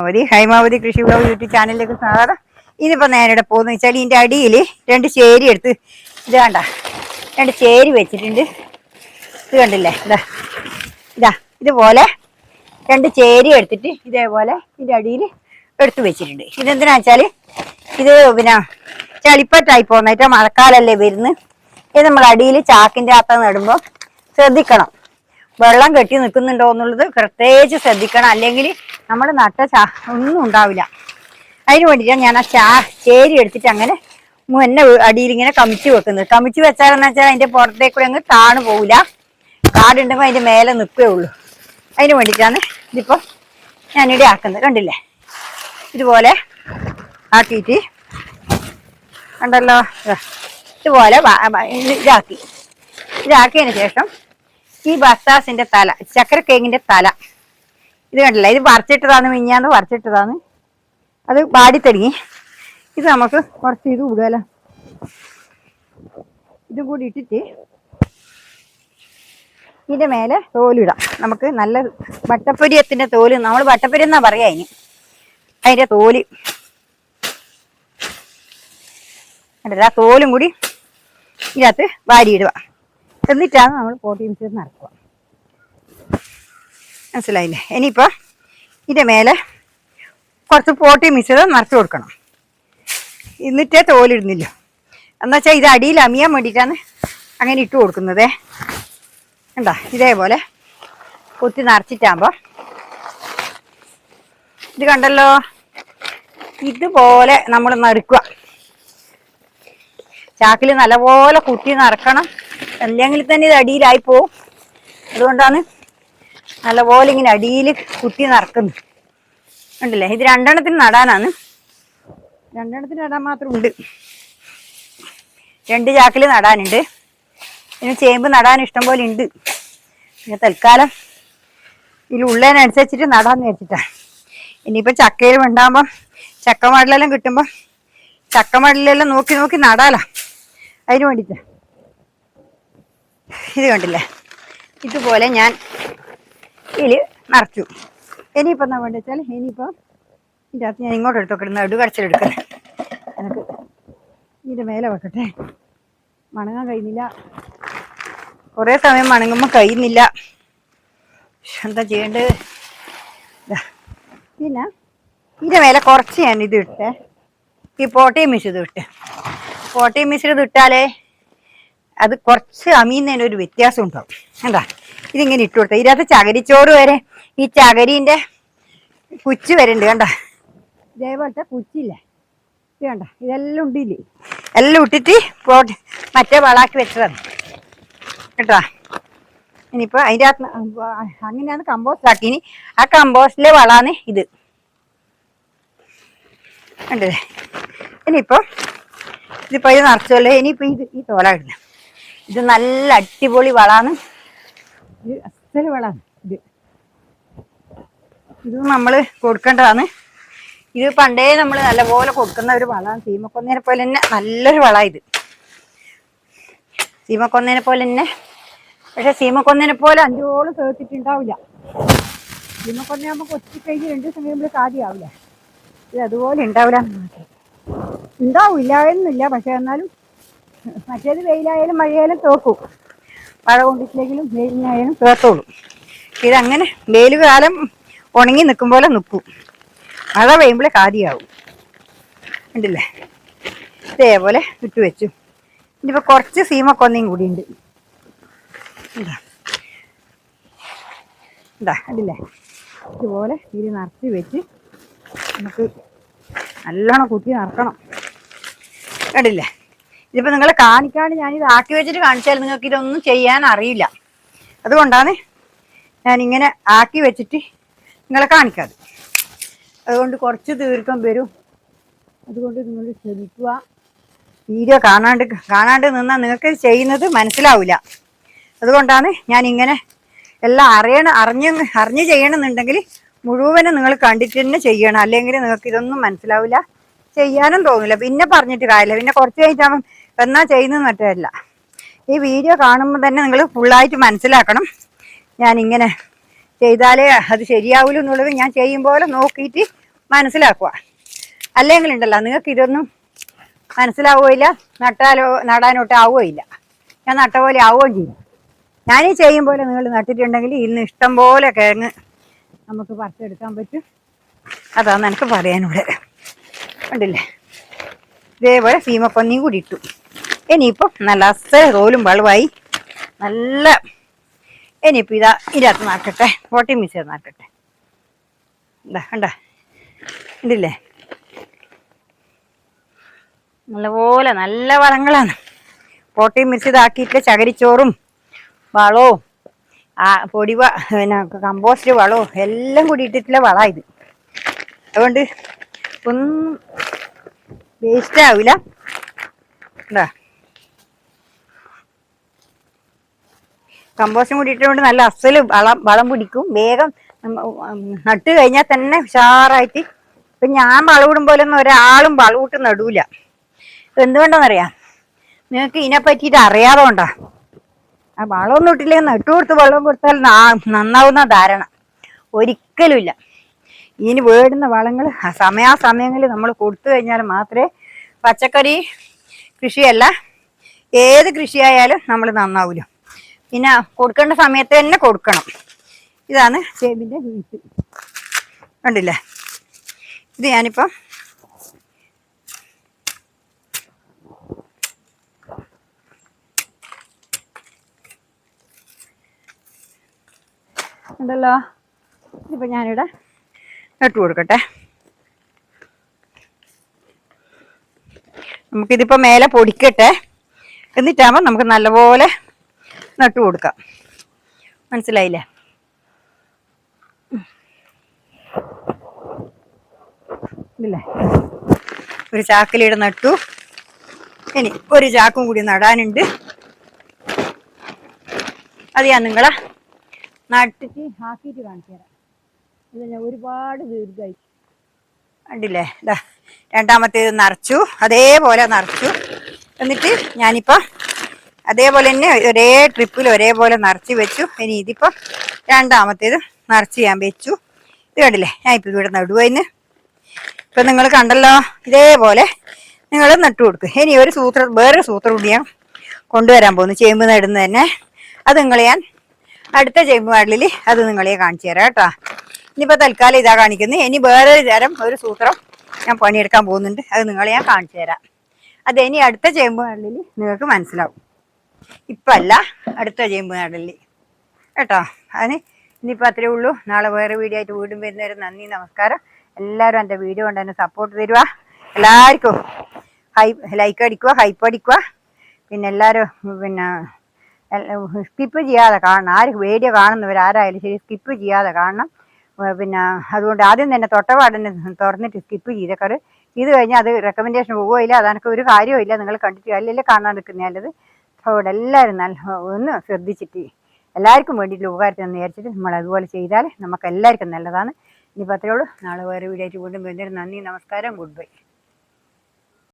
ഒരു ഹൈമാവതി കൃഷി blog YouTube ചാനലിലേക്ക് സ്വാഗതം. ഇതിപ്പോൾ നേരിടെ പോകുന്ന വെച്ചാൽ ഇതിൻ്റെ അടിയിൽ രണ്ട് ചേരി എടുത്ത് ഇത് കണ്ട രണ്ട് ചേരി വെച്ചിട്ടുണ്ട്. ഇത് കണ്ടില്ലേ, ഇതാ ഇതുപോലെ രണ്ട് ചേരി എടുത്തിട്ട് ഇതേപോലെ ഇതിൻ്റെ അടിയിൽ എടുത്ത് വെച്ചിട്ടുണ്ട്. ഇതെന്തിനാ വെച്ചാൽ ഇത് പിന്നെ ചളിപ്പറ്റായി പോകുന്നതായിട്ട് മഴക്കാലല്ലേ വരുന്നത്. ഇത് നമ്മൾ അടിയിൽ ചാക്കിൻ്റെ അകത്ത് നടുമ്പോൾ ശ്രദ്ധിക്കണം, വെള്ളം കെട്ടി നിൽക്കുന്നുണ്ടോ എന്നുള്ളത് പ്രത്യേകിച്ച് ശ്രദ്ധിക്കണം. അല്ലെങ്കിൽ നമ്മൾ നട്ട ഒന്നും ഉണ്ടാവില്ല. അതിന് വേണ്ടിയിട്ടാണ് ഞാൻ ആ ചേരി എടുത്തിട്ട് അങ്ങനെ മുന്നേ അടിയിൽ ഇങ്ങനെ കമിച്ച് വെക്കുന്നത്. കമിച്ച് വെച്ചാലെന്ന് വെച്ചാൽ അതിൻ്റെ പുറത്തേക്കൂടെ അങ്ങ് താണു പോവില്ല. കാടുണ്ടെങ്കിൽ അതിൻ്റെ മേലെ നിൽക്കേ ഉള്ളൂ. അതിന് വേണ്ടിയിട്ടാണ് ഇതിപ്പോൾ ഞാനിവിടെ ആക്കുന്നത്. കണ്ടില്ലേ, ഇതുപോലെ ആക്കിയിട്ട് കണ്ടല്ലോ, ഇതുപോലെ ഇതാക്കിയതിന് ശേഷം ഈ ബസ്താസിന്റെ തല, ചക്കരക്കേങ്ങിന്റെ തല ഇത് കണ്ടില്ല, ഇത് പറിച്ചിട്ടതാണ്, മിഞ്ഞാന്ന് പറിച്ചിട്ടതാണ്. അത് വാടി തുടങ്ങി. ഇത് നമുക്ക് കുറച്ച് ഇത് ഇടുകയല്ലോ, ഇതും കൂടി ഇട്ടിട്ട് ഇതിൻ്റെ മേലെ തോലിടാം. നമുക്ക് നല്ല വട്ടപ്പൊരിയത്തിൻ്റെ തോല്, നമ്മൾ വട്ടപ്പൊരി എന്നാ പറയാ അതിൻ്റെ തോല് കണ്ടില്ല, ആ തോലും കൂടി ഇതിനകത്ത് വാരിയിടുക. എന്നിട്ടാണ് നമ്മൾ പോട്ടി മിക്സ് നിറക്കുക. മനസ്സിലായില്ലേ? ഇനിയിപ്പോൾ ഇതിൻ്റെ മേലെ കുറച്ച് പോട്ടി മിക്സ് നിറച്ച് കൊടുക്കണം. എന്നിട്ടേ തോലിടുന്നില്ല. എന്നുവെച്ചാൽ ഇത് അടിയിൽ അമിയാൻ വേണ്ടിയിട്ടാണ് അങ്ങനെ ഇട്ട് കൊടുക്കുന്നത്. കണ്ടോ, ഇതേപോലെ കുത്തി നിറച്ചിട്ടാകുമ്പോൾ ഇത് കണ്ടല്ലോ, ഇതുപോലെ നമ്മൾ നറുക്കുക. ചാക്കിൽ നല്ലപോലെ കുത്തി നിറക്കണം, അല്ലെങ്കിൽ തന്നെ ഇത് അടിയിലായി പോവും. അതുകൊണ്ടാണ് നല്ലപോലെ ഇങ്ങനെ അടിയിൽ കുത്തി നിറക്കുന്നത്. ഉണ്ടല്ലേ, ഇത് രണ്ടെണ്ണത്തിന് നടാനാണ്. രണ്ടെണ്ണത്തിന് നടാൻ മാത്രം ഉണ്ട്. രണ്ട് ചാക്കിൽ നടാനുണ്ട്. ഇനി ചേമ്പ് നടാൻ ഇഷ്ടം പോലെ ഉണ്ട്. പിന്നെ തൽക്കാലം ഇതിലുള്ളതിനനുസരിച്ചിട്ട് നടാന്ന് വെച്ചിട്ടാണ്. ഇനിയിപ്പോൾ ചക്കയിൽ ഉണ്ടാകുമ്പം ചക്കമടലെല്ലാം കിട്ടുമ്പം ചക്കമടലെല്ലാം നോക്കി നോക്കി നടാലോ. അതിന് വേണ്ടിയിട്ട് ഇത് കണ്ടില്ലേ, ഇതുപോലെ ഞാൻ ഇതിൽ നിറച്ചു. ഇനിയിപ്പോൾ എന്താ വേണ്ടത് വെച്ചാൽ, ഇനിയിപ്പോൾ ഇതിൻ്റെ അകത്ത് ഞാൻ ഇങ്ങോട്ട് എടുത്തോക്കിടുന്ന നടു കടച്ചിലെടുക്കണേ. എനിക്ക് ഇതിൻ്റെ മേലെ വെക്കട്ടെ. മണങ്ങാൻ കഴിയുന്നില്ല, കുറേ സമയം മണങ്ങുമ്പോൾ കഴിയുന്നില്ല. എന്താ ചെയ്യേണ്ടത്? പിന്നെ ഇതിൻ്റെ മേലെ കുറച്ച് ഞാൻ ഇത് ഇട്ടേ, ഈ പോട്ടയും മിശ്രിതം ഇട്ട്. പോട്ടയും മിശ്രിതം ഇട്ടാലേ അത് കുറച്ച് അമീന്നതിനൊരു വ്യത്യാസം ഉണ്ടാവും. എന്താ ഇതിങ്ങനെ ഇട്ട് കൊടുത്ത ഇതിനകത്ത് ചകരിച്ചോറ് വരെ, ഈ ചകരിൻ്റെ കുച്ച് വരെ ഉണ്ട്. കണ്ട, ഇതേപോലത്തെ കുച്ചില്ലേ, ഇത് കണ്ട, ഇതെല്ലാം ഉണ്ടില്ലേ, എല്ലാം ഇട്ടിട്ട് മറ്റേ വളാക്കി വെച്ചതാണ് കേട്ടോ. ഇനിയിപ്പോൾ അതിൻ്റെ അകത്ത് അങ്ങനെയാണ് കമ്പോസ്റ്റ് ആക്കി. ഇനി ആ കമ്പോസ്റ്റിലെ വളാണ് ഇത് കണ്ടല്ലേ. ഇനിയിപ്പോൾ ഇതിപ്പോൾ ഇത് നിറച്ചല്ലേ. ഇനിയിപ്പോൾ ഈ തോല കിട്ടുന്നത് ഇത് നല്ല അടിപൊളി വളമാണ്. ഇത് അസൽ വളമാണ്. ഇത് നമ്മൾ കൊടുക്കേണ്ടതാണ്. ഇത് പണ്ടേ നമ്മൾ നല്ലപോലെ കൊടുക്കുന്ന ഒരു വളമാണ്. സീമക്കൊന്നേനെ പോലെ തന്നെ നല്ലൊരു വളമാണ് ഇത്. സീമക്കൊന്നേനെ പോലെ തന്നെ, പക്ഷെ സീമക്കൊന്നേനെ പോലെ അഞ്ചോളം കേട്ടിട്ടുണ്ടാവില്ല. സീമക്കൊന്നയാകുമ്പോൾ കൊച്ചിക്കഴിഞ്ഞ് 2 ദിവസം കഴിയുമ്പോൾ കാര്യമാവില്ല. ഇത് അതുപോലെ ഉണ്ടാവില്ല. ഉണ്ടാവില്ല എന്നില്ല, പക്ഷെ എന്നാലും മറ്റേത് വെയിലായാലും മഴയായാലും തോക്കും. മഴ കൊണ്ടിട്ടില്ലെങ്കിലും വെയിലിനായാലും തോത്തോളും. ഇതങ്ങനെ വെയിൽ കാലം ഉണങ്ങി നിൽക്കും പോലെ നിൽക്കും, മഴ പെയ്യുമ്പോഴേ കാര്യമാവും. ഉണ്ടല്ലേ, ഇതേപോലെ ഇട്ട് വെച്ചു. ഇനിയിപ്പോൾ കുറച്ച് സീമക്കൊന്നയും കൂടി ഉണ്ട്. എന്താ കണ്ടില്ലേ, ഇതുപോലെ ഇത് നിറച്ച് വെച്ച് നമുക്ക് നല്ലോണം കുത്തി നിറക്കണം. കണ്ടില്ലേ, ഇതിപ്പോൾ നിങ്ങളെ കാണിക്കാണ്ട് ഞാനിത് ആക്കി വെച്ചിട്ട് കാണിച്ചാൽ നിങ്ങൾക്ക് ഇതൊന്നും ചെയ്യാൻ അറിയില്ല. അതുകൊണ്ടാണ് ഞാനിങ്ങനെ ആക്കി വെച്ചിട്ട് നിങ്ങളെ കാണിക്കാതെ. അതുകൊണ്ട് കുറച്ച് ദീർഘം വരും. അതുകൊണ്ട് നിങ്ങൾ ശ്രമിക്കുക. വീഡിയോ കാണാണ്ട് നിന്നാൽ നിങ്ങൾക്ക് ചെയ്യുന്നത് മനസ്സിലാവില്ല. അതുകൊണ്ടാണ് ഞാനിങ്ങനെ എല്ലാം അറിഞ്ഞ് ചെയ്യണമെന്നുണ്ടെങ്കിൽ മുഴുവനും നിങ്ങൾ കണ്ടിട്ട് തന്നെ ചെയ്യണം. അല്ലെങ്കിൽ നിങ്ങൾക്ക് ഇതൊന്നും മനസ്സിലാവില്ല, ചെയ്യാനും തോന്നില്ല. പിന്നെ പറഞ്ഞിട്ട് കാര്യമില്ല. പിന്നെ കുറച്ച് കഴിഞ്ഞാൽ എന്നാ ചെയ്യുന്നത് മറ്റല്ല. ഈ വീഡിയോ കാണുമ്പോൾ തന്നെ നിങ്ങൾ ഫുള്ളായിട്ട് മനസ്സിലാക്കണം. ഞാനിങ്ങനെ ചെയ്താലേ അത് ശരിയാവില്ല എന്നുള്ളത് ഞാൻ ചെയ്യുമ്പോൾ നോക്കിയിട്ട് മനസ്സിലാക്കുക. അല്ലെങ്കിൽ ഉണ്ടല്ലോ നിങ്ങൾക്ക് ഇതൊന്നും മനസ്സിലാവുകയില്ല, നടാനോട്ട് ആവുകയില്ല. ഞാൻ നട്ട പോലെ ആവുകയും ചെയ്യും. ഞാനീ ചെയ്യും പോലെ നിങ്ങൾ നട്ടിട്ടുണ്ടെങ്കിൽ ഇന്ന് ഇഷ്ടം പോലെ കിഴങ്ങ് നമുക്ക് പറിച്ചെടുക്കാൻ പറ്റും. അതാണ് എനിക്ക് പറയാനിവിടെ. കണ്ടില്ലേ, ഇതേപോലെ സീമപ്പന്നിയും കൂടി ഇട്ടു. ഇനിയിപ്പം നല്ല തോലും വളവായി നല്ല. ഇനിയിപ്പോൾ ഇതിനകത്ത് നട്ടട്ടെ, പോട്ടി മിക്സ് നട്ടട്ടെ. കണ്ടാ ഉണ്ടില്ലേ, നല്ലപോലെ നല്ല വളങ്ങളാണ്. പോട്ടി മിക്സ് ഇതാക്കിയിട്ട് ചകിരിച്ചോറും വളവും പിന്നെ കമ്പോസ്റ്റ് വളവും എല്ലാം കൂടി ഇട്ടിട്ടുള്ള വള ഇത്. അതുകൊണ്ട് ഒന്നും വേസ്റ്റ് ആവില്ല. എന്താ കമ്പോസ്റ്റും കൂടി ഇട്ടുകൊണ്ട് നല്ല അസല് വളം പിടിക്കും. വേഗം നട്ട് കഴിഞ്ഞാൽ തന്നെ ഉഷാറായിട്ട്. ഇപ്പം ഞാൻ വളവിടും പോലെ ഒന്നും ഒരാളും വളവിട്ട് നടൂല. എന്തുകൊണ്ടാണെന്നറിയാം, നിങ്ങൾക്ക് ഇതിനെ പറ്റിയിട്ട് അറിയാതെ കൊണ്ടാ. ആ വളമൊന്നും ഇട്ടില്ലെങ്കിൽ നട്ടു കൊടുത്ത് വെള്ളം കൊടുത്താൽ നന്നാവുന്ന ധാരണ ഒരിക്കലുമില്ല. ഇതിന് വേണ്ടുന്ന വളങ്ങൾ സമയാസമയങ്ങളിൽ നമ്മൾ കൊടുത്തു കഴിഞ്ഞാൽ മാത്രമേ പച്ചക്കറി കൃഷിയല്ല ഏത് കൃഷിയായാലും നമ്മൾ നന്നാവൂല. പിന്നെ കൊടുക്കേണ്ട സമയത്ത് തന്നെ കൊടുക്കണം. ഇതാണ് ചേമ്പിൻ്റെ വീട്ട്. കണ്ടില്ലേ, ഇത് ഞാനിപ്പം ഉണ്ടല്ലോ, ഇതിപ്പോൾ ഞാനിവിടെ നട്ടു കൊടുക്കട്ടെ. നമുക്കിതിപ്പോൾ മേലെ പൊടിക്കട്ടെ, എന്നിട്ടാകുമ്പോൾ നമുക്ക് നല്ലപോലെ നട്ടു കൊടുക്കാം. മനസ്സിലായില്ലേ? ഇല്ലേ, ഒരു ചാക്കിലിടെ നട്ടു. ഇനി ഒരു ചാക്കും കൂടി നടാനുണ്ട്. അത് ഞാൻ നിങ്ങളെ നട്ടിട്ട് ആക്കിയിട്ട് കാണിച്ചു തരാം. ഇത് ഞാൻ ഒരുപാട് ദീർഘമായി. കണ്ടില്ലേ, രണ്ടാമത്തേത് നിറച്ചു, അതേപോലെ നിറച്ചു. എന്നിട്ട് ഞാനിപ്പോൾ അതേപോലെ തന്നെ ഒരേ ട്രിപ്പിൽ ഒരേപോലെ നിറച്ച് വെച്ചു. ഇനി ഇതിപ്പോൾ രണ്ടാമത്തേത് നിറച്ച് ഞാൻ വെച്ചു. ഇത് കണ്ടില്ലേ, ഞാൻ ഇപ്പം ഇവിടെ നടുവതിന്. ഇപ്പം നിങ്ങൾ കണ്ടല്ലോ, ഇതേപോലെ നിങ്ങൾ നട്ടു കൊടുക്കും. ഇനി വേറൊരു സൂത്രം കൂടി ഞാൻ കൊണ്ടുവരാൻ പോകുന്നു, ചേമ്പ് നടുന്നത് തന്നെ. അത് നിങ്ങളെ ഞാൻ അടുത്ത ചേമ്പ് നടലിൽ അത് നിങ്ങളെ കാണിച്ചു തരാം കേട്ടോ. ഇനിയിപ്പോൾ തൽക്കാലം ഇതാ കാണിക്കുന്നത്. ഇനി വേറൊരു തരം ഒരു സൂത്രം ഞാൻ പണിയെടുക്കാൻ പോകുന്നുണ്ട്, അത് നിങ്ങളെ ഞാൻ കാണിച്ചു തരാം. അത് ഇനി അടുത്ത ചേമ്പ് നടലിൽ നിങ്ങൾക്ക് മനസ്സിലാവും. ഇപ്പം അല്ല, അടുത്ത ചേമ്പ് നടലിൽ കേട്ടോ. അതിന് ഇനിയിപ്പോൾ അത്രയേ ഉള്ളൂ. നാളെ വേറെ വീഡിയോ ആയിട്ട് വീണ്ടും വരുന്നവരെ നന്ദി, നമസ്കാരം. എല്ലാവരും എൻ്റെ വീഡിയോ കൊണ്ട് തന്നെ സപ്പോർട്ട് തരുക. എല്ലാവർക്കും ലൈക്ക് അടിക്കുക, ഹൈപ്പ് അടിക്കുക. പിന്നെ എല്ലാവരും പിന്നെ സ്കിപ്പ് ചെയ്യാതെ കാണണം. വീഡിയോ കാണുന്നവരാരായാലും ശരി സ്കിപ്പ് ചെയ്യാതെ കാണണം. പിന്നെ അതുകൊണ്ട് ആദ്യം തന്നെ തൊട്ടപാടിനെ തുറന്നിട്ട് സ്കിപ്പ് ചെയ്തേക്കാറ്. ഇത് കഴിഞ്ഞാൽ അത് റെക്കമെൻഡേഷൻ പോവുകയില്ല. അതെനിക്ക് ഒരു കാര്യമില്ല. നിങ്ങൾ കണ്ടിട്ട് അല്ലെങ്കിൽ കാണാൻ നിൽക്കുന്ന നല്ലത്. അതുകൊണ്ട് എല്ലാവരും ഒന്ന് ശ്രദ്ധിച്ചിട്ട് എല്ലാവർക്കും വേണ്ടിയിട്ട് ഉപകാരത്തിനെന്ന് വിചാരിച്ചിട്ട് നമ്മൾ അതുപോലെ ചെയ്താൽ നമുക്ക് എല്ലാവർക്കും നല്ലതാണ്. ഇനിയിപ്പോൾ അത്രയേ ഉള്ളൂ. നാളെ വേറെ വീഡിയോ ആയിട്ട് വീണ്ടും വരുന്നതിന് നന്ദി, നമസ്കാരം, ഗുഡ് ബൈ.